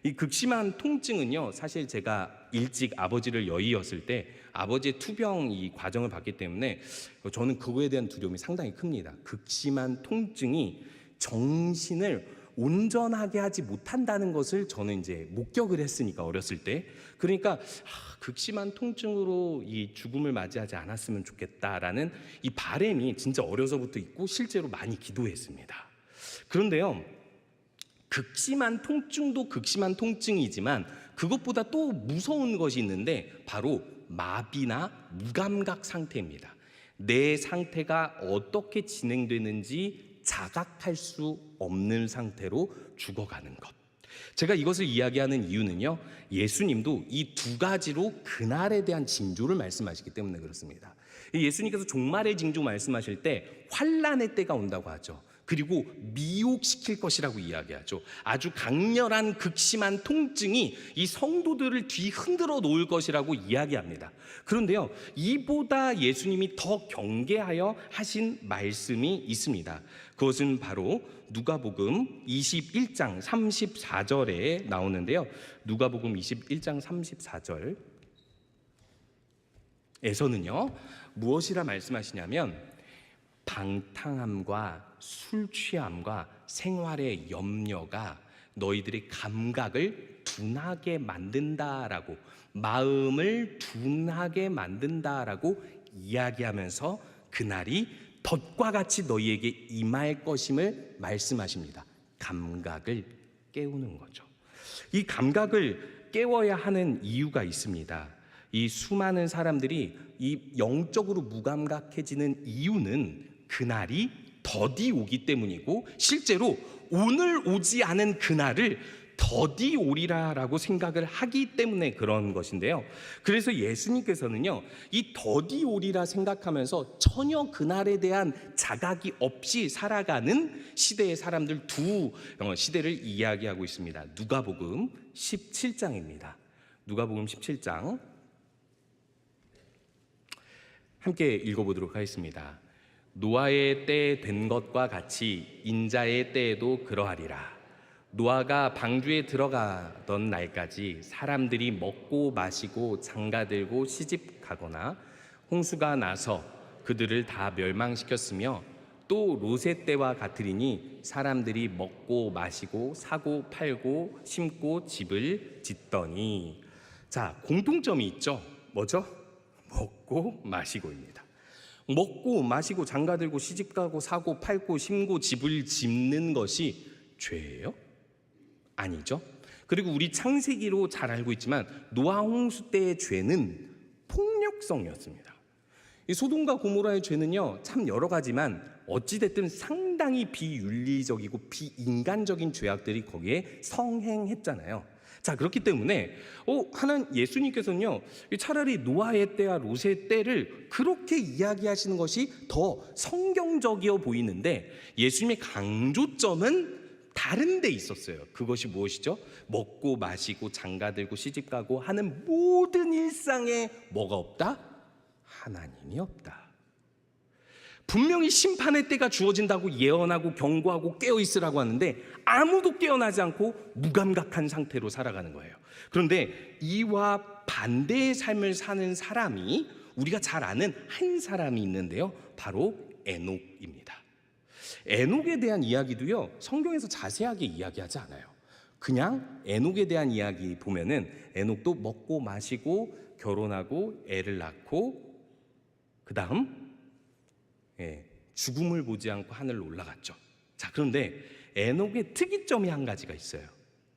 이 극심한 통증은요, 사실 제가 일찍 아버지를 여의었을 때 아버지의 투병 이 과정을 봤기 때문에 저는 그거에 대한 두려움이 상당히 큽니다. 극심한 통증이 정신을 온전하게 하지 못한다는 것을 저는 이제 목격을 했으니까, 어렸을 때. 그러니까 극심한 통증으로 이 죽음을 맞이하지 않았으면 좋겠다라는 이 바람이 진짜 어려서부터 있고 실제로 많이 기도했습니다. 그런데요, 극심한 통증도 극심한 통증이지만 그것보다 또 무서운 것이 있는데 바로 마비나 무감각 상태입니다. 내 상태가 어떻게 진행되는지 자각할 수 없는 상태로 죽어가는 것. 제가 이것을 이야기하는 이유는요, 예수님도 이 두 가지로 그날에 대한 징조를 말씀하시기 때문에 그렇습니다. 예수님께서 종말의 징조 말씀하실 때 환난의 때가 온다고 하죠. 그리고 미혹시킬 것이라고 이야기하죠. 아주 강렬한 극심한 통증이 이 성도들을 뒤흔들어 놓을 것이라고 이야기합니다. 그런데요, 이보다 예수님이 더 경계하여 하신 말씀이 있습니다. 그것은 바로 누가복음 21장 34절에 나오는데요, 누가복음 21장 34절에서는요 무엇이라 말씀하시냐면, 방탕함과 술 취함과 생활의 염려가 너희들의 감각을 둔하게 만든다라고, 마음을 둔하게 만든다라고 이야기하면서 그날이 덫과 같이 너희에게 임할 것임을 말씀하십니다. 감각을 깨우는 거죠. 이 감각을 깨워야 하는 이유가 있습니다. 이 수많은 사람들이 이 영적으로 무감각해지는 이유는 그날이 더디 오기 때문이고, 실제로 오늘 오지 않은 그날을 더디 오리라라고 생각을 하기 때문에 그런 것인데요. 그래서 예수님께서는요, 이 더디 오리라 생각하면서 전혀 그날에 대한 자각이 없이 살아가는 시대의 사람들 두 시대를 이야기하고 있습니다. 누가복음 17장입니다. 누가복음 17장 함께 읽어보도록 하겠습니다. 노아의 때 된 것과 같이 인자의 때에도 그러하리라. 노아가 방주에 들어가던 날까지 사람들이 먹고 마시고 장가들고 시집가거나 홍수가 나서 그들을 다 멸망시켰으며, 또 롯의 때와 같으리니 사람들이 먹고 마시고 사고 팔고 심고 집을 짓더니. 자, 공통점이 있죠. 뭐죠? 먹고 마시고입니다. 먹고 마시고 장가들고 시집가고 사고 팔고 심고 집을 짓는 것이 죄예요? 아니죠. 그리고 우리 창세기로 잘 알고 있지만 노아 홍수 때의 죄는 폭력성이었습니다. 이 소돔과 고모라의 죄는요, 참 여러 가지만 어찌됐든 상당히 비윤리적이고 비인간적인 죄악들이 거기에 성행했잖아요. 자, 그렇기 때문에 예수님께서는요, 차라리 노아의 때와 롯의 때를 그렇게 이야기하시는 것이 더 성경적이어 보이는데, 예수님의 강조점은 다른 데 있었어요. 그것이 무엇이죠? 먹고 마시고 장가들고 시집가고 하는 모든 일상에 뭐가 없다? 하나님이 없다. 분명히 심판의 때가 주어진다고 예언하고 경고하고 깨어있으라고 하는데 아무도 깨어나지 않고 무감각한 상태로 살아가는 거예요. 그런데 이와 반대의 삶을 사는 사람이, 우리가 잘 아는 한 사람이 있는데요, 바로 에녹입니다. 에녹에 대한 이야기도요, 성경에서 자세하게 이야기하지 않아요. 그냥 에녹에 대한 이야기 보면은 에녹도 먹고 마시고 결혼하고 애를 낳고 그 다음 죽음을 보지 않고 하늘로 올라갔죠. 자, 그런데 에녹의 특이점이 한 가지가 있어요.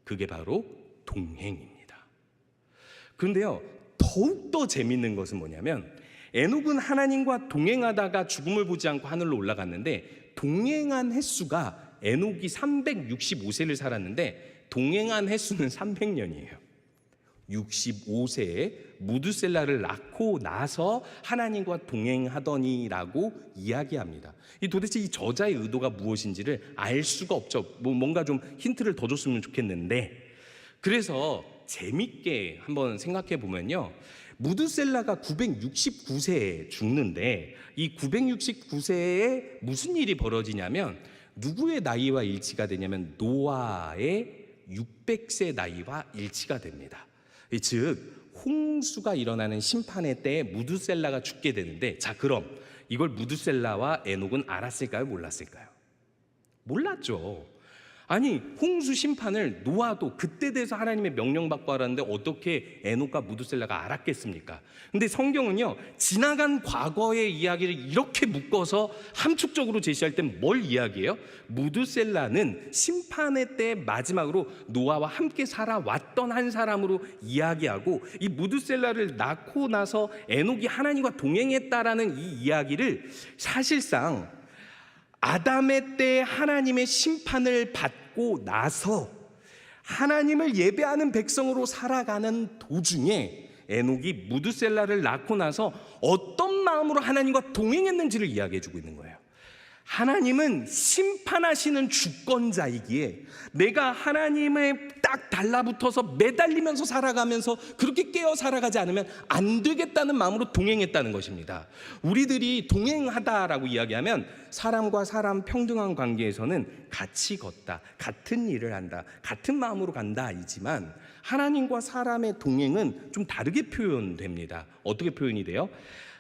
그게 바로 동행입니다. 그런데요, 더욱더 재밌는 것은 뭐냐면, 에녹은 하나님과 동행하다가 죽음을 보지 않고 하늘로 올라갔는데, 동행한 횟수가, 에녹이 365세를 살았는데 동행한 횟수는 300년이에요. 65세에 무드셀라를 낳고 나서 하나님과 동행하더니라고 이야기합니다. 도대체 이 저자의 의도가 무엇인지를 알 수가 없죠. 뭔가 좀 힌트를 더 줬으면 좋겠는데, 그래서 재밌게 한번 생각해 보면요, 무드셀라가 969세에 죽는데 이 969세에 무슨 일이 벌어지냐면 누구의 나이와 일치가 되냐면 노아의 600세 나이와 일치가 됩니다. 즉 홍수가 일어나는 심판의 때에 무드셀라가 죽게 되는데, 자 그럼 이걸 무드셀라와 에녹은 알았을까요? 몰랐을까요? 몰랐죠. 아니 홍수 심판을 노아도 그때 돼서 하나님의 명령받고 알았는데 어떻게 에녹과 무드셀라가 알았겠습니까? 근데 성경은요, 지나간 과거의 이야기를 이렇게 묶어서 함축적으로 제시할 땐 뭘 이야기해요? 무드셀라는 심판의 때 마지막으로 노아와 함께 살아왔던 한 사람으로 이야기하고, 이 무드셀라를 낳고 나서 에녹이 하나님과 동행했다라는 이 이야기를 사실상 아담의 때 하나님의 심판을 받고 나서 하나님을 예배하는 백성으로 살아가는 도중에 에녹이 무드셀라를 낳고 나서 어떤 마음으로 하나님과 동행했는지를 이야기해주고 있는 거예요. 하나님은 심판하시는 주권자이기에 내가 하나님의 딱 달라붙어서 매달리면서 살아가면서 그렇게 깨어 살아가지 않으면 안 되겠다는 마음으로 동행했다는 것입니다. 우리들이 동행하다라고 이야기하면 사람과 사람 평등한 관계에서는 같이 걷다, 같은 일을 한다, 같은 마음으로 간다 이지만, 하나님과 사람의 동행은 좀 다르게 표현됩니다. 어떻게 표현이 돼요?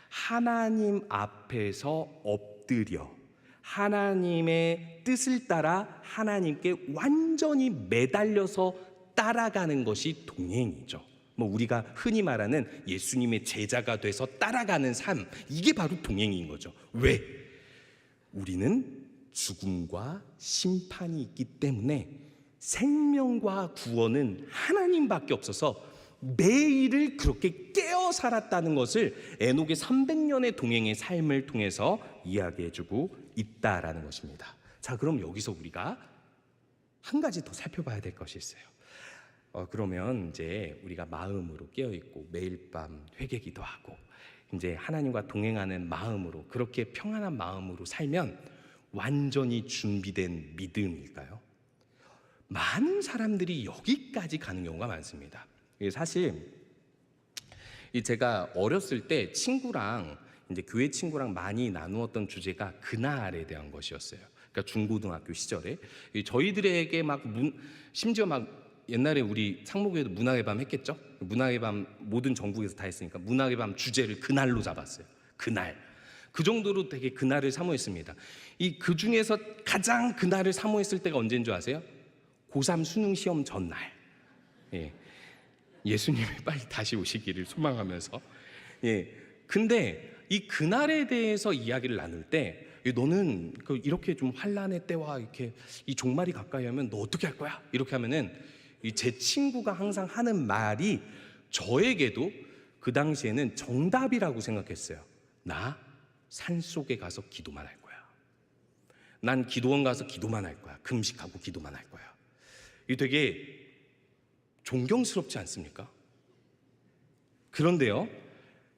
하나님 앞에서 엎드려 하나님의 뜻을 따라 하나님께 완전히 매달려서 따라가는 것이 동행이죠. 우리가 흔히 말하는 예수님의 제자가 돼서 따라가는 삶, 이게 바로 동행인 거죠. 왜? 우리는 죽음과 심판이 있기 때문에 생명과 구원은 하나님밖에 없어서 매일을 그렇게 깨어 살았다는 것을 에녹의 300년의 동행의 삶을 통해서 이야기해주고 있다라는 것입니다. 자, 그럼 여기서 우리가 한 가지 더 살펴봐야 될 것이 있어요. 그러면 이제 우리가 마음으로 깨어 있고 매일 밤 회개기도 하고 이제 하나님과 동행하는 마음으로, 그렇게 평안한 마음으로 살면 완전히 준비된 믿음일까요? 많은 사람들이 여기까지 가는 경우가 많습니다. 사실 제가 어렸을 때 친구랑 이제 교회 친구랑 많이 나누었던 주제가 그날에 대한 것이었어요. 그러니까 중고등학교 시절에 저희들에게 심지어 옛날에 우리 상목교회도 문학의 밤 했겠죠? 문학의 밤 모든 전국에서 다 했으니까 문학의 밤 주제를 그날로 잡았어요. 그날. 그 정도로 되게 그날을 사모했습니다. 그 중에서 가장 그날을 사모했을 때가 언제인 줄 아세요? 고3 수능 시험 전날. 예수님이 빨리 다시 오시기를 소망하면서. 근데 이 그날에 대해서 이야기를 나눌 때, 너는 이렇게 좀 환란의 때와 이렇게 이 종말이 가까이 하면 너 어떻게 할 거야? 이렇게 하면은 제 친구가 항상 하는 말이 저에게도 그 당시에는 정답이라고 생각했어요. 나 산속에 가서 기도만 할 거야. 난 기도원 가서 기도만 할 거야. 금식하고 기도만 할 거야. 이 되게 존경스럽지 않습니까? 그런데요,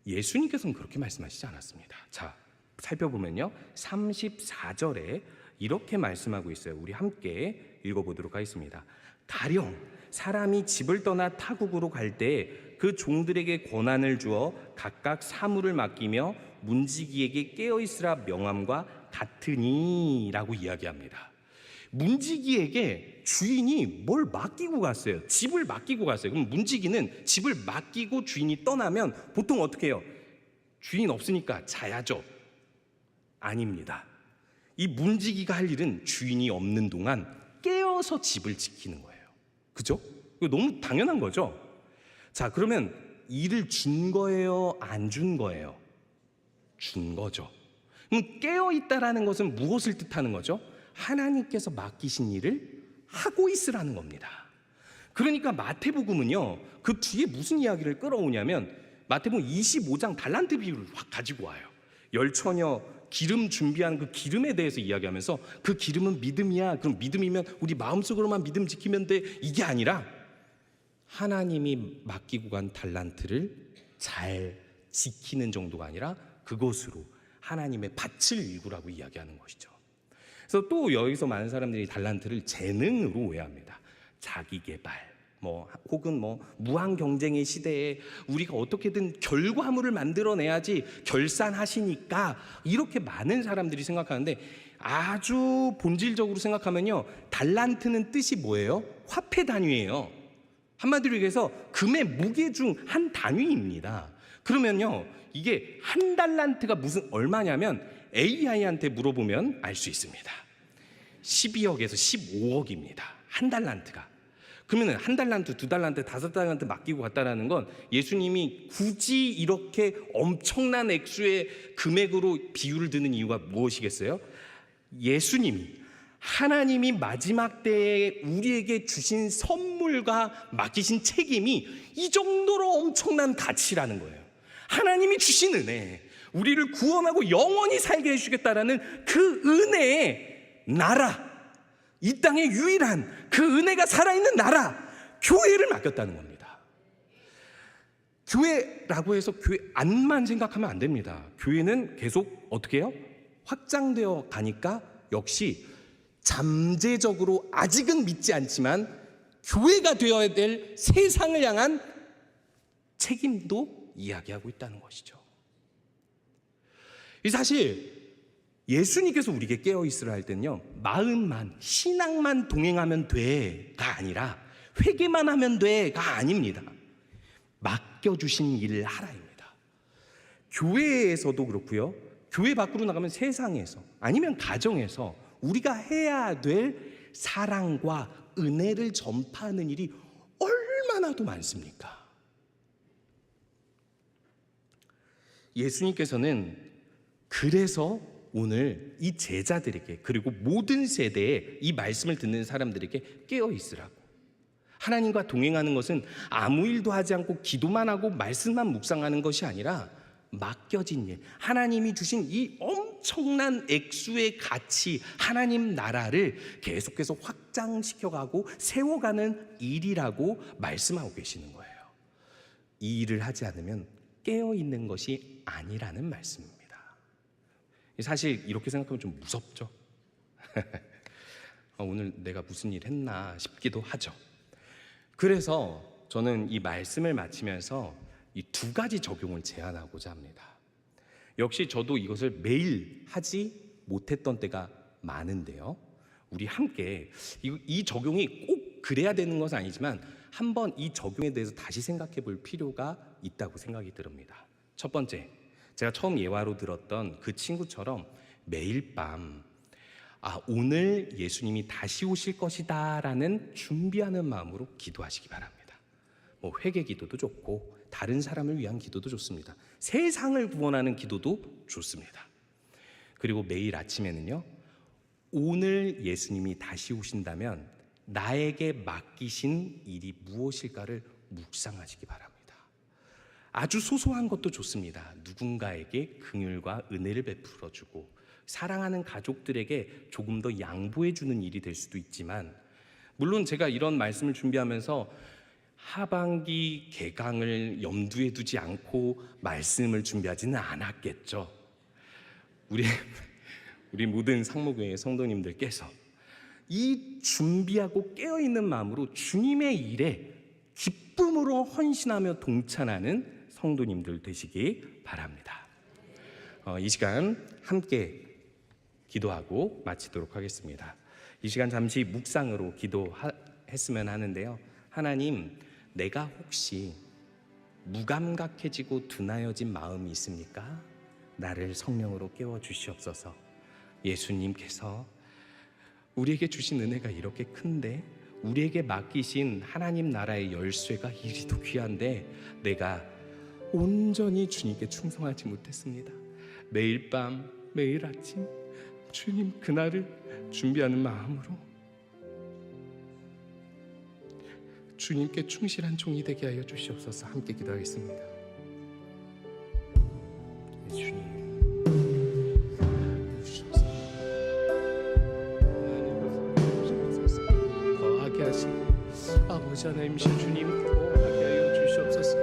예수님께서는 그렇게 말씀하시지 않았습니다. 자, 살펴보면요, 34절에 이렇게 말씀하고 있어요. 우리 함께 읽어보도록 하겠습니다. 가령 사람이 집을 떠나 타국으로 갈 때 그 종들에게 권한을 주어 각각 사물을 맡기며 문지기에게 깨어있으라 명함과 같으니라고 이야기합니다. 문지기에게 주인이 뭘 맡기고 갔어요. 집을 맡기고 갔어요. 그럼 문지기는 집을 맡기고 주인이 떠나면 보통 어떻게 해요? 주인 없으니까 자야죠. 아닙니다. 이 문지기가 할 일은 주인이 없는 동안 깨어서 집을 지키는 거예요. 그죠? 이거 너무 당연한 거죠. 자, 그러면 일을 준 거예요? 안 준 거예요? 준 거죠. 그럼 깨어있다라는 것은 무엇을 뜻하는 거죠? 하나님께서 맡기신 일을 하고 있으라는 겁니다. 그러니까 마태복음은요, 그 뒤에 무슨 이야기를 끌어오냐면 마태복음 25장 달란트 비유를 확 가지고 와요. 열처녀 기름 준비하는 그 기름에 대해서 이야기하면서 그 기름은 믿음이야. 그럼 믿음이면 우리 마음속으로만 믿음 지키면 돼. 이게 아니라 하나님이 맡기고 간 달란트를 잘 지키는 정도가 아니라 그것으로 하나님의 밭을 일구라고 이야기하는 것이죠. 그래서 또 여기서 많은 사람들이 달란트를 재능으로 오해합니다. 자기 개발, 혹은 무한 경쟁의 시대에 우리가 어떻게든 결과물을 만들어내야지 결산하시니까, 이렇게 많은 사람들이 생각하는데, 아주 본질적으로 생각하면요, 달란트는 뜻이 뭐예요? 화폐 단위예요. 한마디로 얘기해서 금의 무게 중 한 단위입니다. 그러면요, 이게 한 달란트가 무슨 얼마냐면 AI한테 물어보면 알 수 있습니다. 12억에서 15억입니다. 한 달란트가. 그러면 한 달란트, 두 달란트, 다섯 달란트 맡기고 갔다라는 건 예수님이 굳이 이렇게 엄청난 액수의 금액으로 비유를 드는 이유가 무엇이겠어요? 예수님이, 하나님이 마지막 때에 우리에게 주신 선물과 맡기신 책임이 이 정도로 엄청난 가치라는 거예요. 하나님이 주신 은혜, 우리를 구원하고 영원히 살게 해주겠다라는 그 은혜의 나라, 이 땅의 유일한 그 은혜가 살아있는 나라, 교회를 맡겼다는 겁니다. 교회라고 해서 교회 안만 생각하면 안 됩니다. 교회는 계속 어떻게 해요? 확장되어 가니까 역시 잠재적으로 아직은 믿지 않지만 교회가 되어야 될 세상을 향한 책임도 이야기하고 있다는 것이죠. 사실 예수님께서 우리에게 깨어있으라 할 때는요, 마음만, 신앙만 동행하면 돼가 아니라 회개만 하면 돼가 아닙니다. 맡겨주신 일을 하라입니다. 교회에서도 그렇고요, 교회 밖으로 나가면 세상에서, 아니면 가정에서 우리가 해야 될 사랑과 은혜를 전파하는 일이 얼마나도 많습니까? 예수님께서는 그래서 오늘 이 제자들에게, 그리고 모든 세대에 이 말씀을 듣는 사람들에게 깨어 있으라고, 하나님과 동행하는 것은 아무 일도 하지 않고 기도만 하고 말씀만 묵상하는 것이 아니라 맡겨진 일, 하나님이 주신 이 엄청난 액수의 가치, 하나님 나라를 계속해서 확장시켜가고 세워가는 일이라고 말씀하고 계시는 거예요. 이 일을 하지 않으면 깨어있는 것이 아니라는 말씀입니다. 사실 이렇게 생각하면 좀 무섭죠. 오늘 내가 무슨 일 했나 싶기도 하죠. 그래서 저는 이 말씀을 마치면서 이 두 가지 적용을 제안하고자 합니다. 역시 저도 이것을 매일 하지 못했던 때가 많은데요, 우리 함께 이 적용이 꼭 그래야 되는 것은 아니지만 한번 이 적용에 대해서 다시 생각해 볼 필요가 있다고 생각이 듭니다. 첫 번째, 제가 처음 예화로 들었던 그 친구처럼 매일 밤, 오늘 예수님이 다시 오실 것이다 라는 준비하는 마음으로 기도하시기 바랍니다. 회개 기도도 좋고 다른 사람을 위한 기도도 좋습니다. 세상을 구원하는 기도도 좋습니다. 그리고 매일 아침에는요, 오늘 예수님이 다시 오신다면 나에게 맡기신 일이 무엇일까를 묵상하시기 바랍니다. 아주 소소한 것도 좋습니다. 누군가에게 긍휼과 은혜를 베풀어주고 사랑하는 가족들에게 조금 더 양보해주는 일이 될 수도 있지만, 물론 제가 이런 말씀을 준비하면서 하반기 개강을 염두에 두지 않고 말씀을 준비하지는 않았겠죠. 우리 모든 상목교회 성도님들께서 이 준비하고 깨어있는 마음으로 주님의 일에 기쁨으로 헌신하며 동참하는 성도님들 되시기 바랍니다. 이 시간 함께 기도하고 마치도록 하겠습니다. 이 시간 잠시 묵상으로 기도했으면 하는데요, 하나님, 내가 혹시 무감각해지고 둔하여진 마음이 있습니까? 나를 성령으로 깨워주시옵소서. 예수님께서 우리에게 주신 은혜가 이렇게 큰데, 우리에게 맡기신 하나님 나라의 열쇠가 이리도 귀한데 내가 온전히 주님께 충성하지 못했습니다. 매일 밤 매일 아침 주님 그날을 준비하는 마음으로 주님께 충실한 종이 되게 하여 주시옵소서. 함께 기도하겠습니다. 주님, 거하게 하시고 아버지 아버지 하나님이신 주님 구원하게 하여 주시옵소서.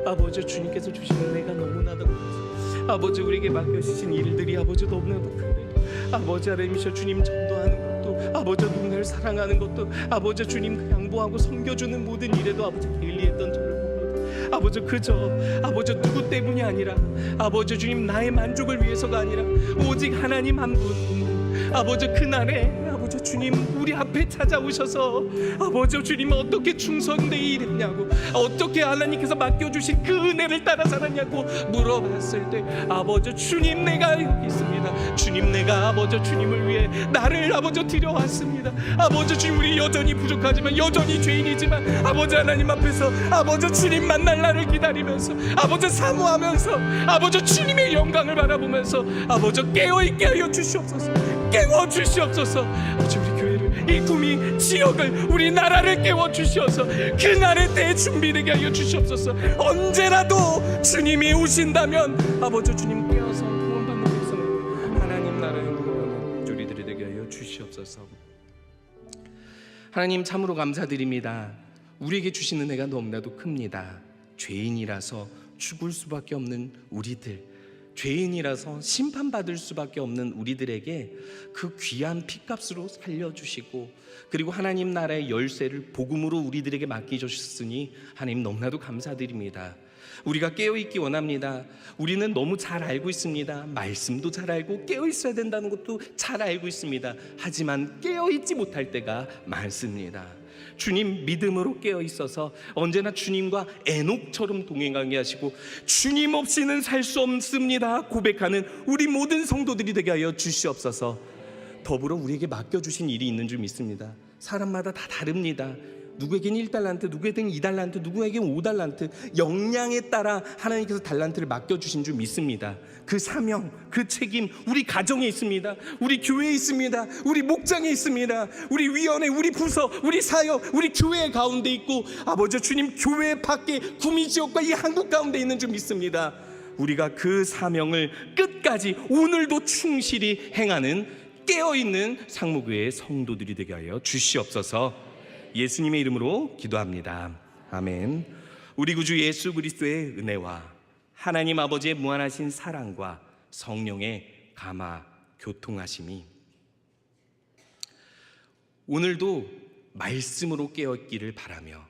아버지 주님께서 주신 은혜가 너무나도 많습니다. 아버지 우리에게 맡겨주신 일들이 아버지 너무나도 큰데도 아버지 하나님이신 주님 전도하는 것도 아버지 누군가를 사랑하는 것도 아버지 주님 양보하고 섬겨주는 모든 일에도 아버지 게을리했던 저를 봅니다. 아버지 그저 아버지 누구 때문이 아니라 아버지 주님 나의 만족을 위해서가 아니라 오직 하나님 한 분 아버지 그날에 아버지 주님 우리 앞에 찾아오셔서 아버지 주님 어떻게 충성되이 일했냐고 어떻게 하나님께서 맡겨주신 그 은혜를 따라 살았냐고 물어봤을 때 아버지 주님 내가 여기 있습니다. 주님 내가 아버지 주님을 위해 나를 아버지 드려왔습니다. 아버지 주님 우리 여전히 부족하지만 여전히 죄인이지만 아버지 하나님 앞에서 아버지 주님 만날 날을 기다리면서 아버지 사모하면서 아버지 주님의 영광을 바라보면서 아버지 깨어있게 하여 주시옵소서. 깨워 주시옵소서. 아버지 우리 교회를 이 구미 지역을 우리 나라를 깨워 주시어서 그날의 때에 준비되게 하여 주시옵소서. 언제라도 주님이 오신다면 아버지 주님 깨어서 구원받는 백성을 하나님 나라의 구원하는 우리들이 되게 하여 주시옵소서. 하나님 참으로 감사드립니다. 우리에게 주신 은혜가 너무나도 큽니다. 죄인이라서 죽을 수밖에 없는 우리들, 죄인이라서 심판받을 수밖에 없는 우리들에게 그 귀한 피값으로 살려주시고 그리고 하나님 나라의 열쇠를 복음으로 우리들에게 맡기셨으니 하나님 너무나도 감사드립니다. 우리가 깨어있기 원합니다. 우리는 너무 잘 알고 있습니다. 말씀도 잘 알고 깨어있어야 된다는 것도 잘 알고 있습니다. 하지만 깨어있지 못할 때가 많습니다. 주님 믿음으로 깨어있어서 언제나 주님과 에녹처럼 동행하게 하시고 주님 없이는 살 수 없습니다 고백하는 우리 모든 성도들이 되게 하여 주시옵소서. 더불어 우리에게 맡겨주신 일이 있는 줄 믿습니다. 사람마다 다 다릅니다. 누구에게는 1달란트, 누구에게는 2달란트, 누구에게는 5달란트 역량에 따라 하나님께서 달란트를 맡겨주신 줄 믿습니다. 그 사명, 그 책임 우리 가정에 있습니다. 우리 교회에 있습니다. 우리 목장에 있습니다. 우리 위원회, 우리 부서, 우리 사역, 우리 교회 가운데 있고 아버지 주님 교회 밖에 구미지역과 이 한국 가운데 있는 줄 믿습니다. 우리가 그 사명을 끝까지 오늘도 충실히 행하는 깨어있는 상무교회의 성도들이 되게 하여 주시옵소서. 예수님의 이름으로 기도합니다. 아멘. 우리 구주 예수 그리스도의 은혜와 하나님 아버지의 무한하신 사랑과 성령의 감화 교통하심이 오늘도 말씀으로 깨어있기를 바라며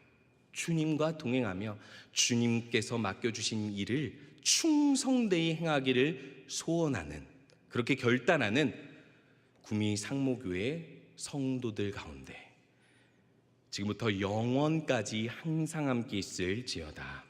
주님과 동행하며 주님께서 맡겨주신 일을 충성되이 행하기를 소원하는 그렇게 결단하는 구미 상모교회 성도들 가운데 지금부터 영원까지 항상 함께 있을지어다.